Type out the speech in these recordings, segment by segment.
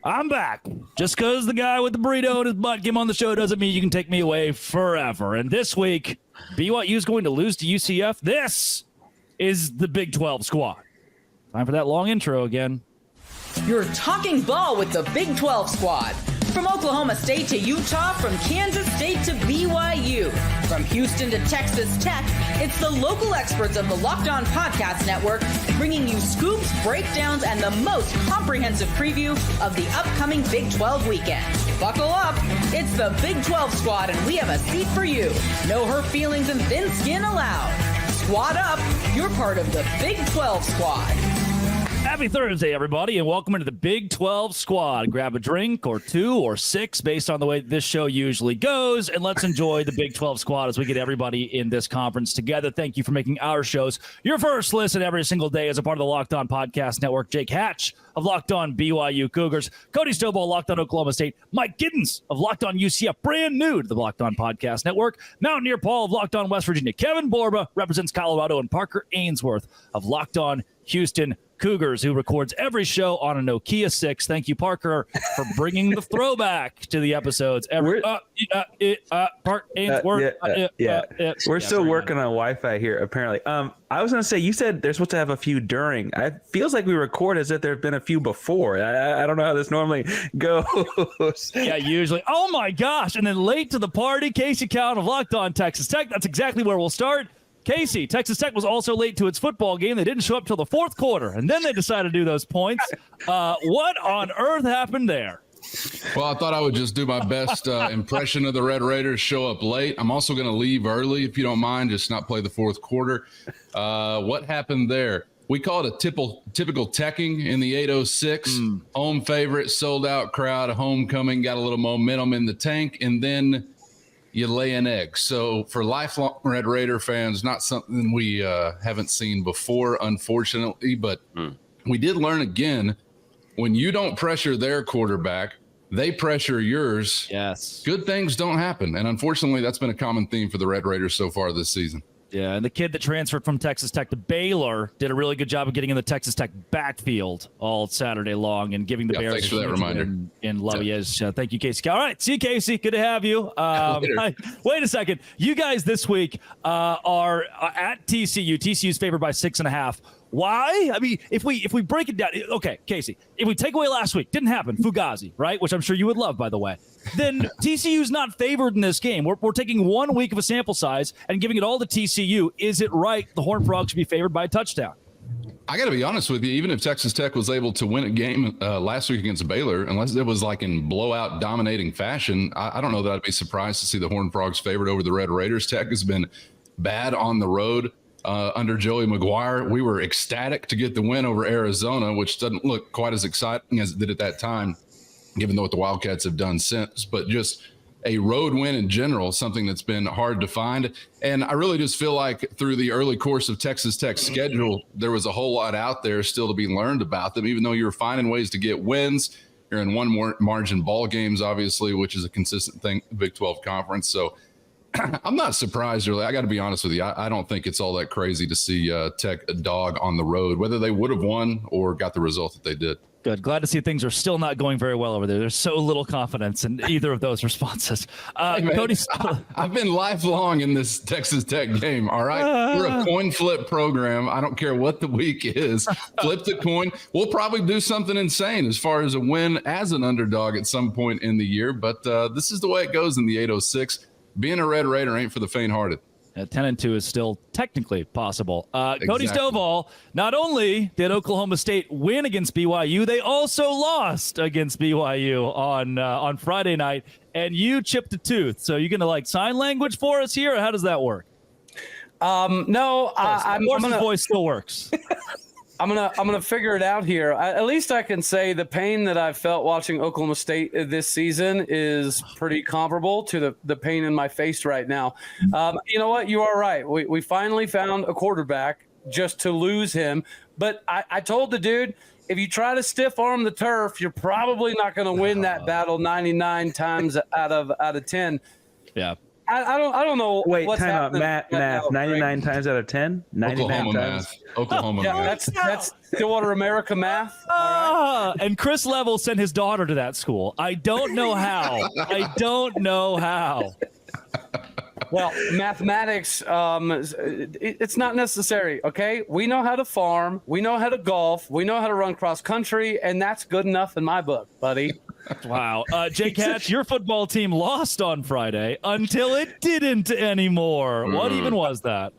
I'm back. Just because the guy with the burrito in his butt came on the show doesn't mean you can take me away forever. And this week, BYU is going to lose to UCF. This is the Big 12 squad. Time for that long intro again. You're talking ball with the Big 12 squad. From Oklahoma State to Utah, from Kansas State to BYU, from Houston to Texas Tech, it's the local experts of the Locked On Podcast Network bringing you scoops, breakdowns, and the most comprehensive preview of the upcoming Big 12 weekend. Buckle up. It's the Big 12 squad, and we have a seat for you. No hurt feelings and thin skin allowed. Squad up. You're part of the Big 12 squad. Happy Thursday, everybody, and welcome into the Big 12 squad. Grab a drink or two or six based on the way this show usually goes, and let's enjoy the Big 12 squad as we get everybody in this conference together. Thank you for making our shows your first listen every single day as a part of the Locked On Podcast Network. Jake Hatch of Locked On BYU Cougars, Cody Stovall, Locked On Oklahoma State, Mike Giddens of Locked On UCF, brand new to the Locked On Podcast Network, Mountaineer Paul of Locked On West Virginia, Kevin Borba represents Colorado, and Parker Ainsworth of Locked On Houston Cougars, who records every show on a Nokia 6. Thank you, Parker, for bringing the throwback to the episodes. We're still working on Wi-Fi here, apparently. I was going to say, you said they're supposed to have a few during. It feels like we record as if there have been a few before. I don't know how this normally goes. Yeah, usually. Oh, my gosh. And then late to the party, Casey Cowan of Locked On Texas Tech. That's exactly where we'll start. Casey, Texas Tech was also late to its football game. They didn't show up till the fourth quarter, and then they decided to do those points. What on earth happened there? Well, I thought I would just do my best impression of the Red Raiders, show up late. I'm also going to leave early, if you don't mind, just not play the fourth quarter. What happened there? We call it a typical teching in the 806. Home favorite, sold-out crowd, a homecoming, got a little momentum in the tank, and then you lay an egg. So for lifelong Red Raider fans, not something we haven't seen before, unfortunately, but we did learn again, when you don't pressure their quarterback, they pressure yours. Yes. Good things don't happen. And unfortunately, that's been a common theme for the Red Raiders so far this season. Yeah, and the kid that transferred from Texas Tech to Baylor did a really good job of getting in the Texas Tech backfield all Saturday long and giving the Bears thanks for that reminder. In love. Yes, thank you, Casey. All right, see you, Casey. Good to have you. Wait a second. You guys this week are at TCU. TCU's favored by 6.5. Why? I mean, if we break it down, okay, Casey, if we take away last week, didn't happen, Fugazi, right? Which I'm sure you would love, by the way. Then TCU's not favored in this game. We're taking 1 week of a sample size and giving it all to TCU. Is it right the Horned Frogs should be favored by a touchdown? I got to be honest with you, even if Texas Tech was able to win a game last week against Baylor, unless it was like in blowout dominating fashion, I don't know that I'd be surprised to see the Horned Frogs favored over the Red Raiders. Tech has been bad on the road. Under Joey McGuire, we were ecstatic to get the win over Arizona, which doesn't look quite as exciting as it did at that time, given what the Wildcats have done since. But just a road win in general, something that's been hard to find. And I really just feel like through the early course of Texas Tech's schedule, there was a whole lot out there still to be learned about them, even though you're finding ways to get wins. You're in one more margin ball games, obviously, which is a consistent thing, the Big 12 Conference. So I'm not surprised, really. I got to be honest with you. I don't think it's all that crazy to see Tech a dog on the road, whether they would have won or got the result that they did. Good. Glad to see things are still not going very well over there. There's so little confidence in either of those responses. Hey, man, Cody, I've been lifelong in this Texas Tech game, all right? We're a coin flip program. I don't care what the week is. Flip the coin. We'll probably do something insane as far as a win as an underdog at some point in the year, but this is the way it goes in the 806. Being a Red Raider ain't for the faint-hearted. 10-2 is still technically possible. Exactly. Cody Stovall, not only did Oklahoma State win against BYU, they also lost against BYU on Friday night, and you chipped a tooth. So you going to sign language for us here, or how does that work? No, I'm voice still works. I'm gonna figure it out here. At least I can say the pain that I've felt watching Oklahoma State this season is pretty comparable to the pain in my face right now. You know what? You are right. We finally found a quarterback just to lose him. But I told the dude, if you try to stiff arm the turf, you're probably not going to win that battle 99 times out of 10. Yeah. I don't know. Wait, what's time out. happening Math. right now, 99 times out of 10? 99 Oklahoma times. math. Oklahoma Yeah, math. that's Stillwater America math. All right. And Chris Level sent his daughter to that school. I don't know how. Well, mathematics, it's not necessary, okay? We know how to farm. We know how to golf. We know how to run cross country, and that's good enough in my book, buddy. Wow. Jake Hatch, your football team lost on Friday until it didn't anymore. What even was that?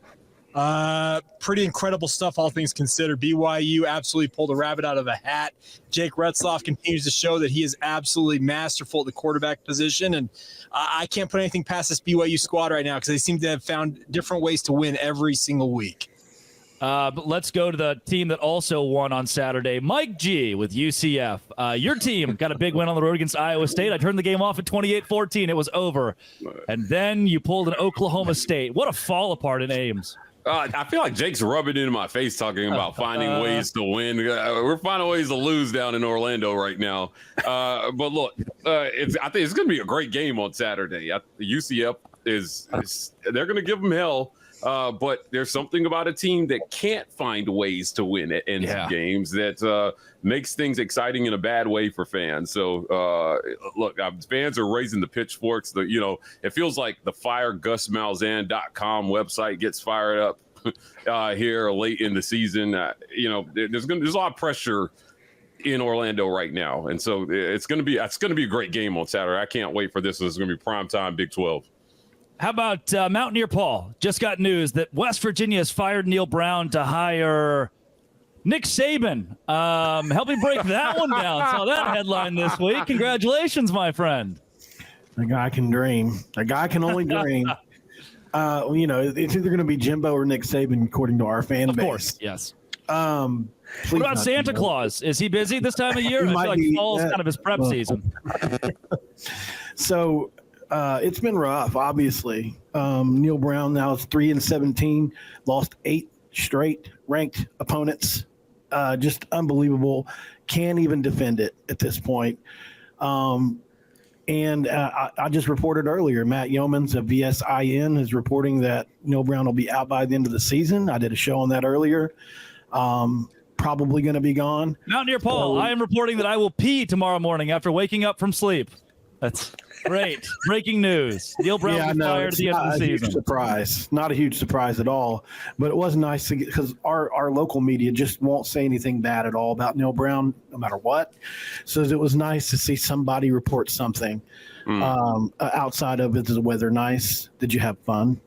Pretty incredible stuff, all things considered. BYU absolutely pulled a rabbit out of a hat. Jake Retzloff continues to show that he is absolutely masterful at the quarterback position, and I can't put anything past this BYU squad right now because they seem to have found different ways to win every single week. But let's go to the team that also won on Saturday. Mike G with UCF. Your team got a big win on the road against Iowa State. I turned the game off at 28-14. It was over. And then you pulled an Oklahoma State. What a fall apart in Ames. I feel like Jake's rubbing it in my face talking about finding ways to win. We're finding ways to lose down in Orlando right now. But look, I think it's going to be a great game on Saturday. UCF they're going to give them hell. But there's something about a team that can't find ways to win at ends of games that makes things exciting in a bad way for fans. So, look, fans are raising the pitchforks. It feels like the FireGusMalzahn.com website gets fired up here late in the season. There's a lot of pressure in Orlando right now, and so it's going to be a great game on Saturday. I can't wait for this. It's going to be primetime Big 12. How about Mountaineer Paul? Just got news that West Virginia has fired Neil Brown to hire Nick Saban. Helping break that one down. Saw that headline this week. Congratulations, my friend. A guy can dream. A guy can only dream. It's either going to be Jimbo or Nick Saban, according to our fan base. Of course, yes. What about Santa Claus? Is he busy this time of year? I feel like fall's kind of his prep season. So it's been rough, obviously. Neil Brown now is 3-17, lost 8 straight ranked opponents. Just unbelievable. Can't even defend it at this point. And I just reported earlier, Matt Yeomans of VSIN is reporting that Neil Brown will be out by the end of the season. I did a show on that earlier. Probably going to be gone. Mountaineer Paul, I am reporting that I will pee tomorrow morning after waking up from sleep. That's great. Breaking news. Neil Brown was fired at the end of the season. Surprise. Not a huge surprise at all. But it was nice to get, because our local media just won't say anything bad at all about Neil Brown, no matter what. So it was nice to see somebody report something outside of it. Is the weather nice? Did you have fun?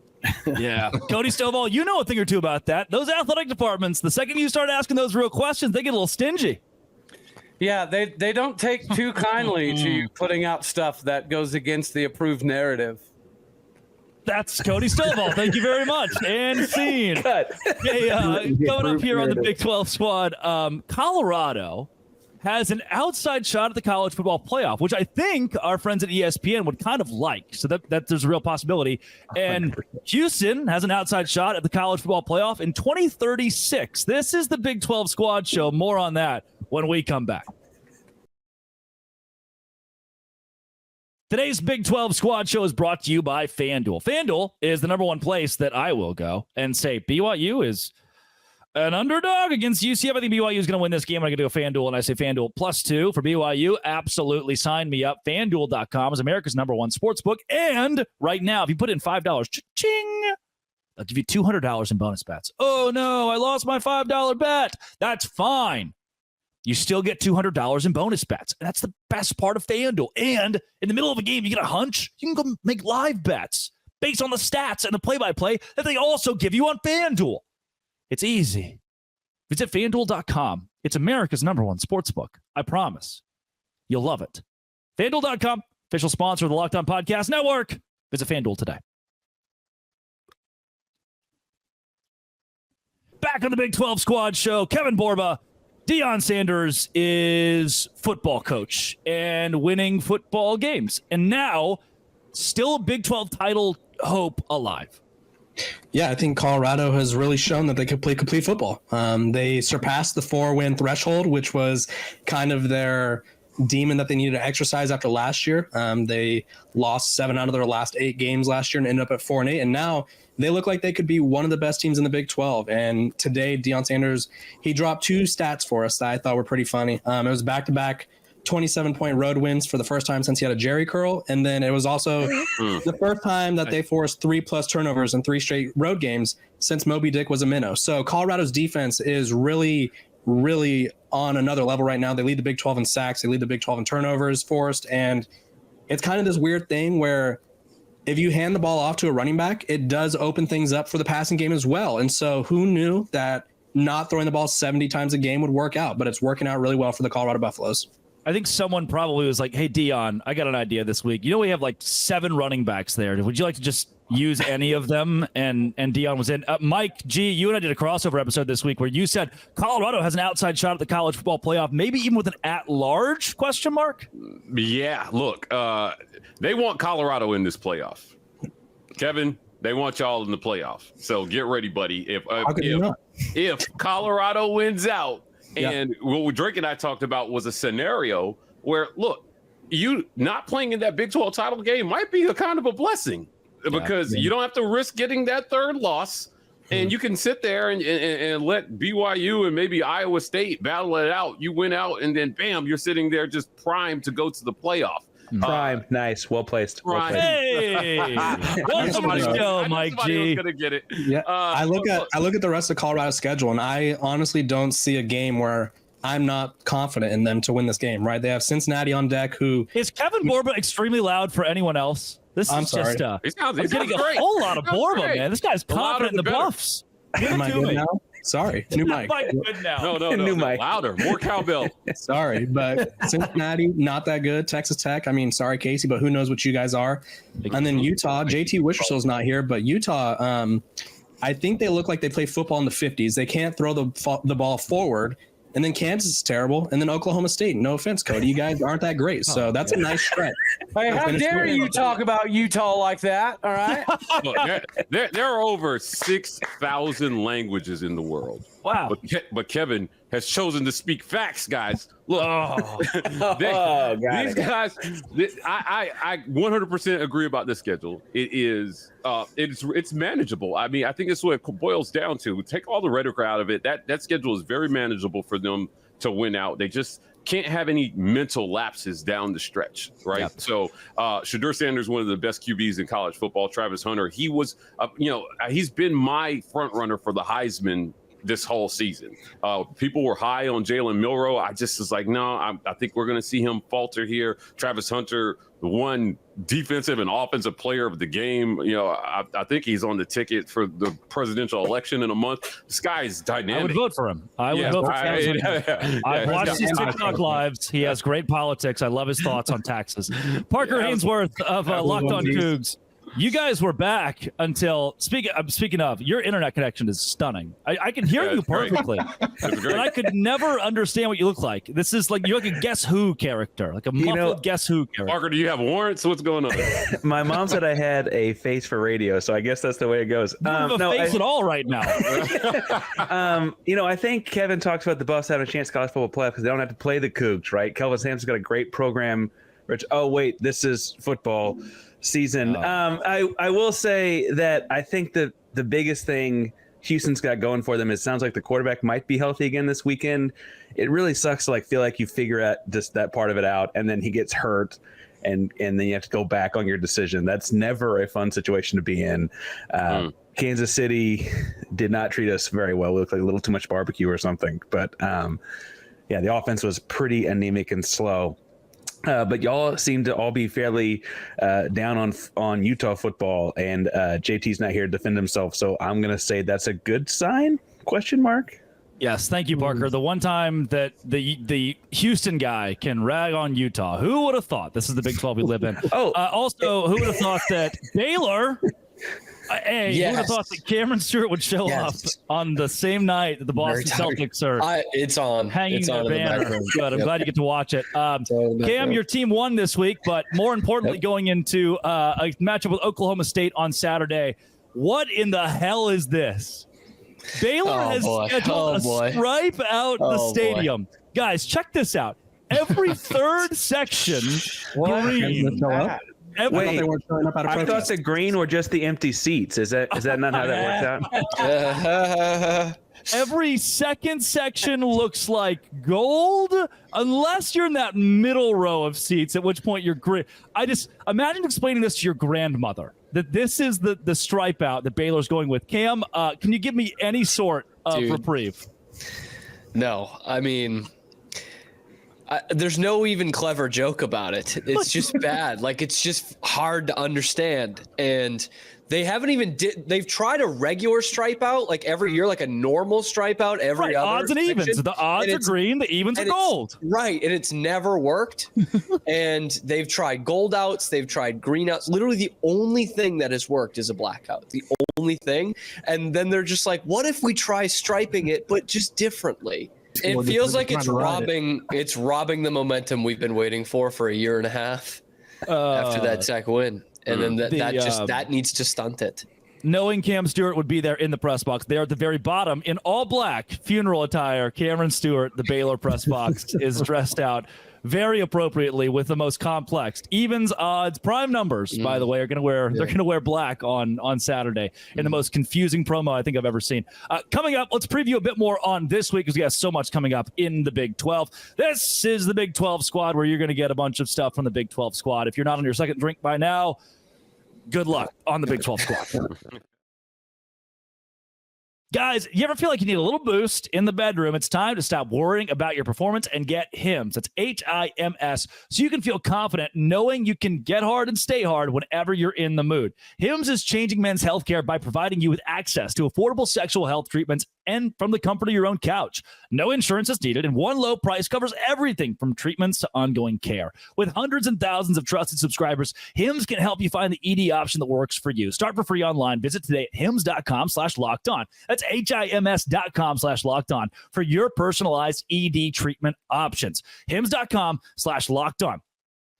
Yeah. Cody Stovall, you know a thing or two about that. Those athletic departments, the second you start asking those real questions, they get a little stingy. Yeah, they don't take too kindly to you putting out stuff that goes against the approved narrative. That's Cody Stovall. Thank you very much. And scene. Hey, coming up here on the Big 12 squad, Colorado has an outside shot at the college football playoff, which I think our friends at ESPN would kind of like. So that there's a real possibility. And 100%. Houston has an outside shot at the college football playoff in 2036. This is the Big 12 squad show. More on that when we come back. Today's Big 12 squad show is brought to you by FanDuel. FanDuel is the number one place that I will go and say BYU is an underdog against UCF. I think BYU is going to win this game. I'm going to go FanDuel, and I say FanDuel +2 for BYU. Absolutely sign me up. FanDuel.com is America's number one sportsbook. And right now, if you put in $5, ching, they'll give you $200 in bonus bets. Oh, no, I lost my $5 bet. That's fine. You still get $200 in bonus bets. And that's the best part of FanDuel. And in the middle of a game, you get a hunch. You can go make live bets based on the stats and the play-by-play that they also give you on FanDuel. It's easy. Visit FanDuel.com. It's America's number one sportsbook. I promise. You'll love it. FanDuel.com, official sponsor of the Locked On Podcast Network. Visit FanDuel today. Back on the Big 12 squad show, Kevin Borba. Deion Sanders is football coach and winning football games. And now, still a Big 12 title hope alive. Yeah, I think Colorado has really shown that they could play complete football. They surpassed the 4-win threshold, which was kind of their demon that they needed to exercise after last year. They lost 7 out of their last 8 games last year and ended up at 4-8. And now they look like they could be one of the best teams in the Big 12. And today, Deion Sanders, he dropped 2 stats for us that I thought were pretty funny. It was back-to-back 27-point road wins for the first time since he had a Jerry curl. And then it was also the first time that they forced 3+ turnovers in 3 straight road games since Moby Dick was a minnow. So Colorado's defense is really, really on another level right now. They lead the Big 12 in sacks. They lead the Big 12 in turnovers forced. And it's kind of this weird thing where if you hand the ball off to a running back, it does open things up for the passing game as well. And so who knew that not throwing the ball 70 times a game would work out, but it's working out really well for the Colorado Buffaloes. I think someone probably was like, hey, Deion, I got an idea this week. You know, we have like 7 running backs there. Would you like to just use any of them? And Deion was in. Mike G, you and I did a crossover episode this week where you said Colorado has an outside shot at the college football playoff, maybe even with an at-large question mark? Yeah, look, they want Colorado in this playoff. Kevin, they want y'all in the playoff. So get ready, buddy. If Colorado wins out, and what Drake and I talked about was a scenario where, look, you not playing in that Big 12 title game might be a kind of a blessing because you don't have to risk getting that 3rd loss, and you can sit there and let BYU and maybe Iowa State battle it out. You win out, and then, bam, you're sitting there just primed to go to the playoff. Prime, nice, well placed. Hey, welcome to the show, Mike G. Gonna get it. Yeah, I look at the rest of Colorado's schedule, and I honestly don't see a game where I'm not confident in them to win this game. Right? They have Cincinnati on deck. Who is Kevin Borba extremely loud for anyone else? This I'm is sorry. just he's getting great. a whole lot of Borba, man. This guy's confident in the Buffs. Am I good now? Sorry, new mic. Good now. No, New mic. louder, more cowbell. Sorry, but Cincinnati, not that good. Texas Tech, I mean, sorry, Casey, but who knows what you guys are. And then Utah, JT Wisherstill's not here, but Utah, I think they look like they play football in the 50s. They can't throw the ball forward. And then Kansas is terrible. And then Oklahoma State. No offense, Cody. You guys aren't that great. So that's a nice stretch. Hey, how dare you talk about Utah like that? All right. Look, there are over 6,000 languages in the world. Wow. But Kevin has chosen to speak facts, guys. Look, these guys, I 100% agree about this schedule. It's manageable. I mean, I think it's what it boils down to. Take all the rhetoric out of it. That schedule is very manageable for them to win out. They just can't have any mental lapses down the stretch, right? Yep. So Shedeur Sanders, one of the best QBs in college football. Travis Hunter, he was, he's been my front runner for the Heisman this whole season. People were high on Jalen Milroe. I just was like, no, I think we're going to see him falter here. Travis Hunter, the one defensive and offensive player of the game. I think he's on the ticket for the presidential election in a month. This guy is dynamic. I would vote for him. I would vote for him. I've watched his TikTok lives. He has great politics. I love his thoughts on taxes. Parker Hainsworth of Locked On Cougs. You guys were back until speaking of, your internet connection is stunning. I can hear you perfectly, but I could never understand what you look like. This is like you're like a Guess Who character, like a muffled Guess Who character. Parker, do you have warrants? What's going on? My mom said I had a face for radio, so I guess that's the way it goes. You don't have a face at all right now. I think Kevin talks about the Buffs having a chance to college football playoff because they don't have to play the Cougs, right? Kelvin Sampson's got a great program. Oh wait, this is football season. I will say that I think that the biggest thing Houston's got going for them is it sounds like the quarterback might be healthy again this weekend. It really sucks to feel like you figure out just that part of it out and then he gets hurt and then you have to go back on your decision. That's never a fun situation to be in. Kansas City did not treat us very well. We looked like a little too much barbecue or something. But the offense was pretty anemic and slow. But y'all seem to all be fairly down on Utah football, and JT's not here to defend himself. So I'm going to say that's a good sign? ? Yes, thank you, Parker. The one time that the Houston guy can rag on Utah, who would have thought? This is the Big 12 we live in. Also, who would have thought that Baylor? Who would have thought that Cameron Stewart would show up on the same night that the Boston Celtics are hanging their banner? Good. I'm glad you get to watch it. Cam, your team won this week, but more importantly, going into a matchup with Oklahoma State on Saturday. What in the hell is this? Baylor has scheduled a stripe out the stadium. Guys, check this out. Every third section, green. Wait, I thought the green were just the empty seats. Is that not how that works out? Every second section looks like gold, unless you're in that middle row of seats, at which point you're green. I just imagine explaining this to your grandmother, that this is the stripe out that Baylor's going with. Cam, can you give me any sort of reprieve? No, I mean, there's no even clever joke about it. It's just bad. Like, it's just hard to understand. And they haven't even they've tried a regular stripe out like every year, like a normal stripe out every other odds and evens. section. The odds are green, the evens are gold. Right. And it's never worked. And they've tried gold outs, they've tried green outs. Literally the only thing that has worked is a blackout. The only thing. And then they're just like, what if we try striping it, but just differently? It feels like it's robbing the momentum we've been waiting for a year and a half after that Tech win. And then that needs to stunt it. Knowing Cam Stewart would be there in the press box, there at the very bottom in all black funeral attire, Cameron Stewart, the Baylor press box, is dressed out very appropriately with the most complex evens, odds, prime numbers. By the way, they're gonna wear black on Saturday in the most confusing promo I think I've ever seen. Coming up, let's preview a bit more on this week because we got so much coming up in the Big 12. This is the Big 12 Squad, where you're going to get a bunch of stuff from the Big 12 Squad. If you're not on your second drink by now, good luck on the Big 12 Squad. Guys, you ever feel like you need a little boost in the bedroom? It's time to stop worrying about your performance and get HIMS. That's HIMS, so you can feel confident knowing you can get hard and stay hard whenever you're in the mood. HIMS is changing men's healthcare by providing you with access to affordable sexual health treatments and from the comfort of your own couch. No insurance is needed, and one low price covers everything from treatments to ongoing care. With hundreds and thousands of trusted subscribers, HIMS can help you find the ED option that works for you. Start for free online. Visit today at hims.com/lockedon. That's HIMS.com/lockedon for your personalized ED treatment options. hims.com/lockedon.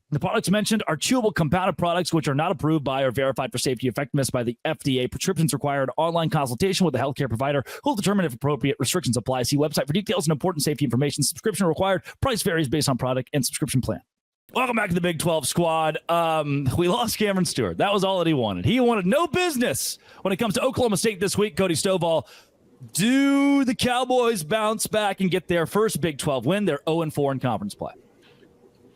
The products mentioned are chewable compounded products which are not approved by or verified for safety effectiveness by the FDA. Prescriptions require an online consultation with a healthcare provider who will determine if appropriate restrictions apply. See website for details and important safety information. Subscription required. Price varies based on product and subscription plan. Welcome back to the Big 12 Squad. We lost Cameron Stewart. That was all that he wanted. He wanted no business when it comes to Oklahoma State this week. Cody Stovall, do the Cowboys bounce back and get their first Big 12 win? They're 0-4 in conference play.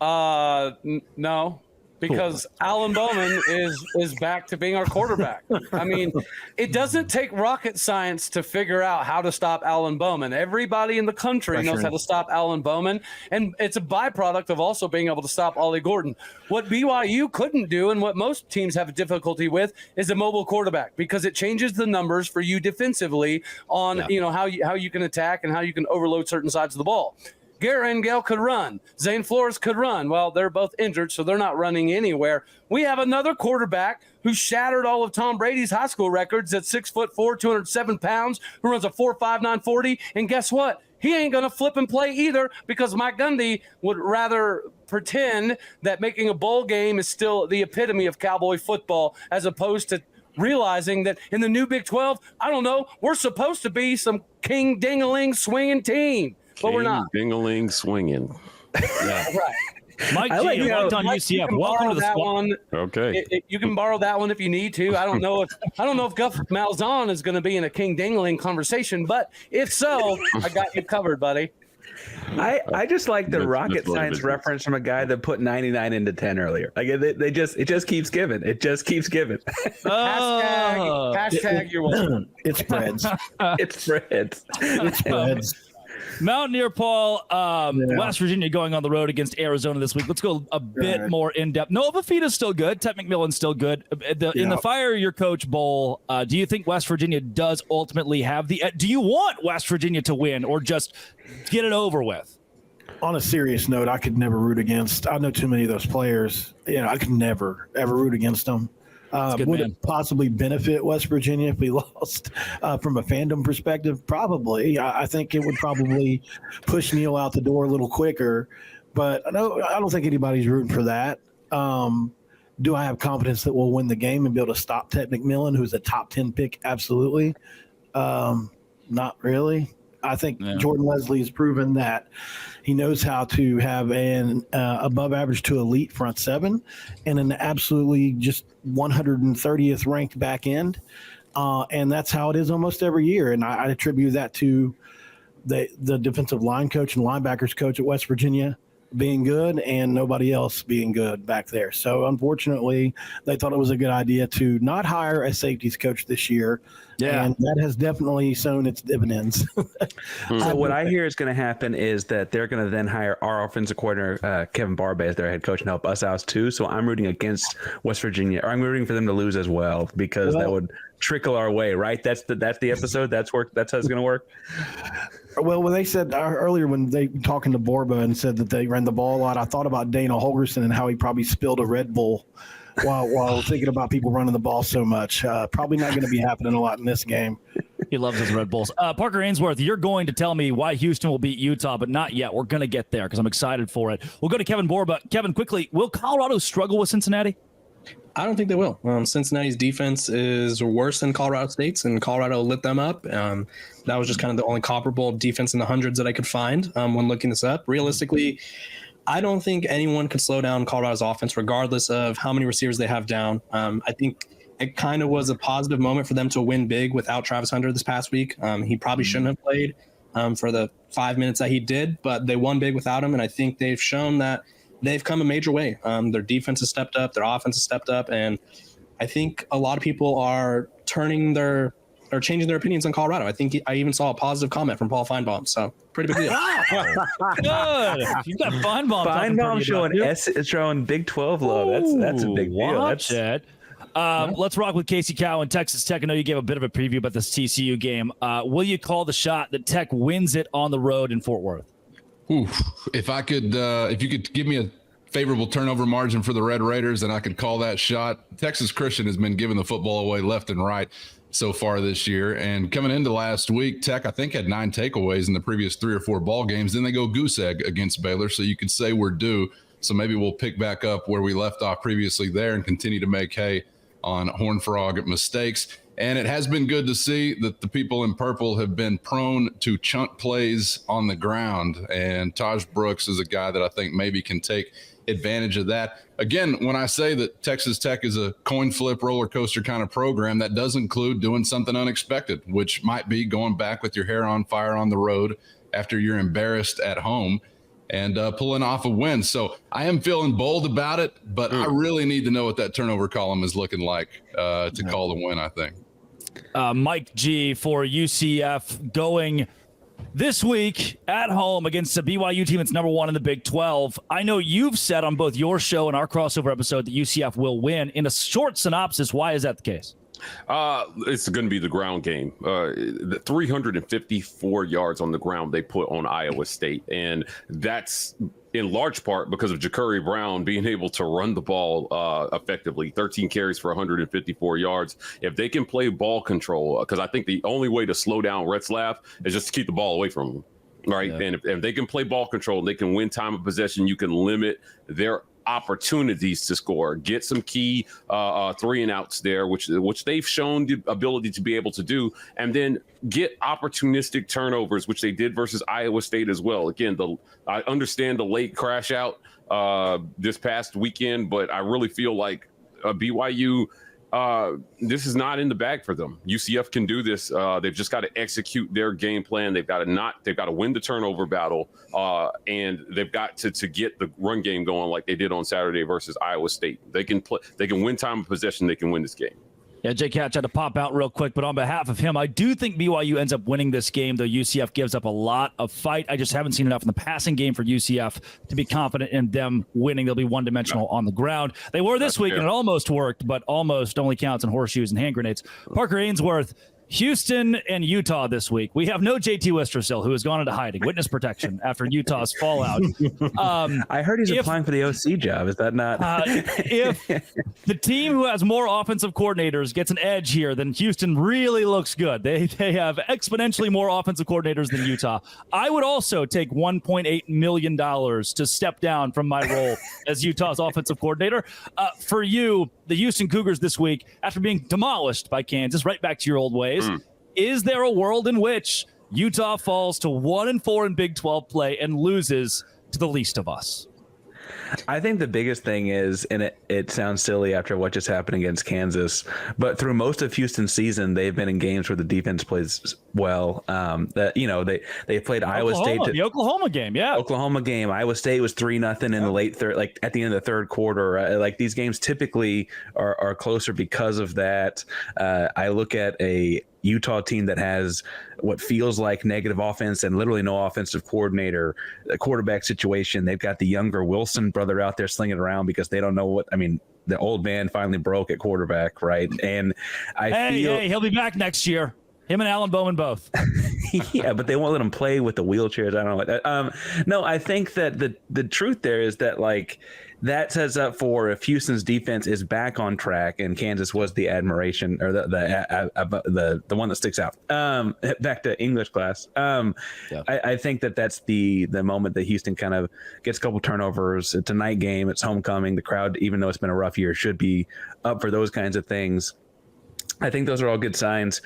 No, because Alan Bowman is back to being our quarterback. I mean, it doesn't take rocket science to figure out how to stop Alan Bowman. Everybody in the country knows how to stop Alan Bowman, and it's a byproduct of also being able to stop Ollie Gordon. What BYU couldn't do, and what most teams have difficulty with, is a mobile quarterback, because it changes the numbers for you defensively on how you can attack and how you can overload certain sides of the ball. Garrett Engel could run. Zane Flores could run. Well, they're both injured, so they're not running anywhere. We have another quarterback who shattered all of Tom Brady's high school records at 6'4", 207 pounds, who runs a 4.59 40. And guess what? He ain't going to flip and play either, because Mike Gundy would rather pretend that making a bowl game is still the epitome of Cowboy football, as opposed to realizing that in the new Big 12, I don't know, we're supposed to be some king ding-a-ling swinging team. But we're not. Ding-a-ling swinging. Yeah. Right. Mike G, locked on UCF. Welcome to the squad. Okay. You can borrow that one if you need to. I don't know if Guff Malzahn is going to be in a King Dingling conversation, but if so, I got you covered, buddy. I just like the rocket science reference from a guy that put 99 into 10 earlier. Like it just keeps giving. It just keeps giving. Hashtag you're welcome. It spreads. It spreads. It spreads. Mountaineer Paul, West Virginia going on the road against Arizona this week. Let's go a bit more in depth. Nova Fita's still good. Ted McMillan's still good. In the Fire Your Coach Bowl, do you think West Virginia does ultimately have the? Do you want West Virginia to win or just get it over with? On a serious note, I could never root against. I know too many of those players. I could never ever root against them. Would it possibly benefit West Virginia if we lost from a fandom perspective? Probably. I think it would probably push Neil out the door a little quicker, but I don't think anybody's rooting for that. Do I have confidence that we'll win the game and be able to stop Ted McMillan, who's a top 10 pick? Absolutely. Not really. I think Jordan Leslie has proven that he knows how to have an above average to elite front seven and an absolutely just 130th ranked back end. And that's how it is almost every year. And I attribute that to the defensive line coach and linebackers coach at West Virginia being good and nobody else being good back there. So unfortunately, they thought it was a good idea to not hire a safeties coach this year. Yeah. And that has definitely sown its dividends. So what I hear is going to happen is that they're going to then hire our offensive coordinator, Kevin Barbay, as their head coach and help us out too. So I'm rooting against West Virginia, or I'm rooting for them to lose as well, because that would trickle our way, right? That's the episode. That's how it's going to work. Well, when they said earlier, when they talking to Borba and said that they ran the ball a lot, I thought about Dana Holgerson and how he probably spilled a Red Bull while thinking about people running the ball so much. Probably not going to be happening a lot in this game. He loves his Red Bulls. Parker Ainsworth, you're going to tell me why Houston will beat Utah, but not yet. We're going to get there because I'm excited for it. We'll go to Kevin Borba. Kevin, quickly, will Colorado struggle with Cincinnati? I don't think they will. Cincinnati's defense is worse than Colorado State's, and Colorado lit them up. That was just kind of the only comparable defense in the hundreds that I could find when looking this up. Realistically, I don't think anyone could slow down Colorado's offense, regardless of how many receivers they have down. I think it kind of was a positive moment for them to win big without Travis Hunter this past week. He probably shouldn't have played for the 5 minutes that he did, but they won big without him, and I think they've shown that they've come a major way. Their defense has stepped up, their offense has stepped up, and I think a lot of people are changing their opinions on Colorado. I think I even saw a positive comment from Paul Feinbaum, so pretty big deal. Good. You've got Feinbaum. Feinbaum showing Big 12 love. That's a big deal. Watch it. Let's rock with Casey Cowan, Texas Tech. I know you gave a bit of a preview about this TCU game. Will you call the shot that Tech wins it on the road in Fort Worth? If you could give me a favorable turnover margin for the Red Raiders, then I could call that shot. Texas Christian has been giving the football away left and right so far this year. And coming into last week, Tech, I think, had 9 takeaways in the previous 3 or 4 ball games. Then they go goose egg against Baylor. So you could say we're due. So maybe we'll pick back up where we left off previously there and continue to make hay on Horned Frog mistakes. And it has been good to see that the people in purple have been prone to chunk plays on the ground. And Taj Brooks is a guy that I think maybe can take advantage of that. Again, when I say that Texas Tech is a coin flip roller coaster kind of program, that does include doing something unexpected, which might be going back with your hair on fire on the road after you're embarrassed at home and pulling off a win. So I am feeling bold about it, but I really need to know what that turnover column is looking like to call the win, I think. Mike G for UCF going this week at home against a BYU team that's number 1 in the Big 12. I know you've said on both your show and our crossover episode that UCF will win. In a short synopsis, why is that the case? It's going to be the ground game. The 354 yards on the ground they put on Iowa State, and that's in large part because of Ja'Cory Brown being able to run the ball effectively. 13 carries for 154 yards. If they can play ball control, because I think the only way to slow down Retzlaff is just to keep the ball away from them, right? Yeah. And if they can play ball control, they can win time of possession. You can limit their opportunities to score, get some key 3 and outs there, which they've shown the ability to be able to do, and then get opportunistic turnovers, which they did versus Iowa State as well. Again, I understand the late crash out this past weekend, but I really feel like BYU, this is not in the bag for them. UCF can do this. They've just got to execute their game plan. They've got to win the turnover battle, and they've got to get the run game going like they did on Saturday versus Iowa State. They can win time of possession. They can win this game. Yeah, Jake Hatch had to pop out real quick, but on behalf of him, I do think BYU ends up winning this game, though UCF gives up a lot of fight. I just haven't seen enough in the passing game for UCF to be confident in them winning. They'll be one-dimensional on the ground. They were this week, and it almost worked, but almost only counts in horseshoes and hand grenades. Parker Ainsworth, Houston and Utah this week. We have no JT Wistrcill, who has gone into hiding, witness protection after Utah's fallout. I heard he's applying for the OC job. Is that not? If the team who has more offensive coordinators gets an edge here, then Houston really looks good. They have exponentially more offensive coordinators than Utah. I would also take $1.8 million to step down from my role as Utah's offensive coordinator. For you, the Houston Cougars this week, after being demolished by Kansas, right back to your old ways. Is there a world in which Utah falls to 1-4 in Big 12 play and loses to the least of us. I think the biggest thing is, and it sounds silly after what just happened against Kansas, but through most of Houston's season, they've been in games where the defense plays well. They played Iowa State. The Oklahoma game, yeah. Oklahoma game. Iowa State was 3-0 in the late third, like at the end of the third quarter. Like these games typically are closer because of that. I look at a Utah team that has what feels like negative offense and literally no offensive coordinator, a quarterback situation. They've got the younger Wilson brother out there slinging around because they don't know the old man finally broke at quarterback, right? And he'll be back next year. Him and Alan Bowman both. Yeah, but they won't let him play with the wheelchairs. I don't know. No, I think that the truth there is that that sets up for if Houston's defense is back on track, and Kansas was the admiration or the one that sticks out. Back to English class. I think that's the moment that Houston kind of gets a couple turnovers. It's a night game. It's homecoming. The crowd, even though it's been a rough year, should be up for those kinds of things. I think those are all good signs.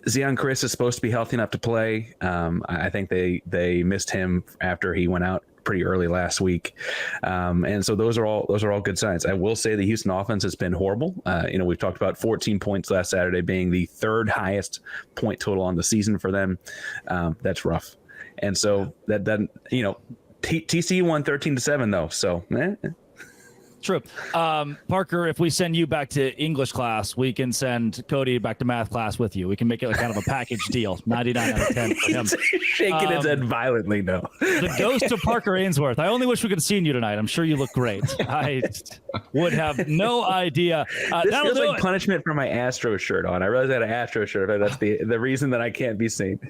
Zion Chris is supposed to be healthy enough to play. I think they missed him after he went out pretty early last week, and so those are all good signs. I will say the Houston offense has been horrible. We've talked about 14 points last Saturday being the third highest point total on the season for them. That's rough, and so that doesn't. TCU won 13-7 though, so. True. Parker, if we send you back to English class, we can send Cody back to math class with you. We can make it kind of a package deal. 99 out of 10 for him. Shaking his head violently, no. The ghost of Parker Ainsworth. I only wish we could have seen you tonight. I'm sure you look great. I would have no idea. This feels like punishment for my Astro shirt on. I realize I had an Astro shirt, but that's the reason that I can't be seen.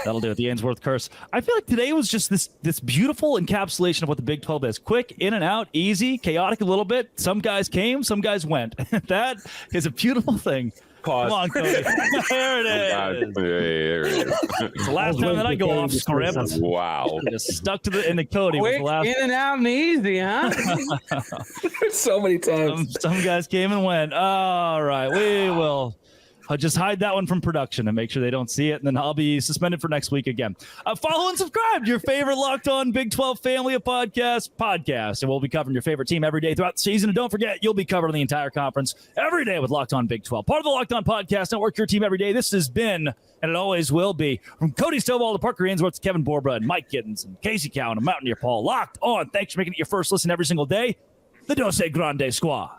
That'll do it. The Ainsworth curse. I feel like today was just this beautiful encapsulation of what the Big 12 is. Quick, in and out, easy, chaotic a little bit. Some guys came, some guys went. That is a beautiful thing. Pause. Come on, Cody. There it is. It's the last time that I go off script. Wow. Just stuck to the Cody. Quick, in and out and easy, huh? So many times. Some guys came and went. All right, we will. I'll just hide that one from production and make sure they don't see it, and then I'll be suspended for next week again. Follow and subscribe to your favorite Locked On Big 12 family of podcasts, and we'll be covering your favorite team every day throughout the season. And don't forget, you'll be covering the entire conference every day with Locked On Big 12. Part of the Locked On Podcast Network, your team every day. This has been, and it always will be, from Cody Stovall to Parker Ainsworth to Kevin Borbra and Mike Giddens and Casey Cowan and Mountaineer Paul. Locked On. Thanks for making it your first listen every single day. The Dose Grande Squad.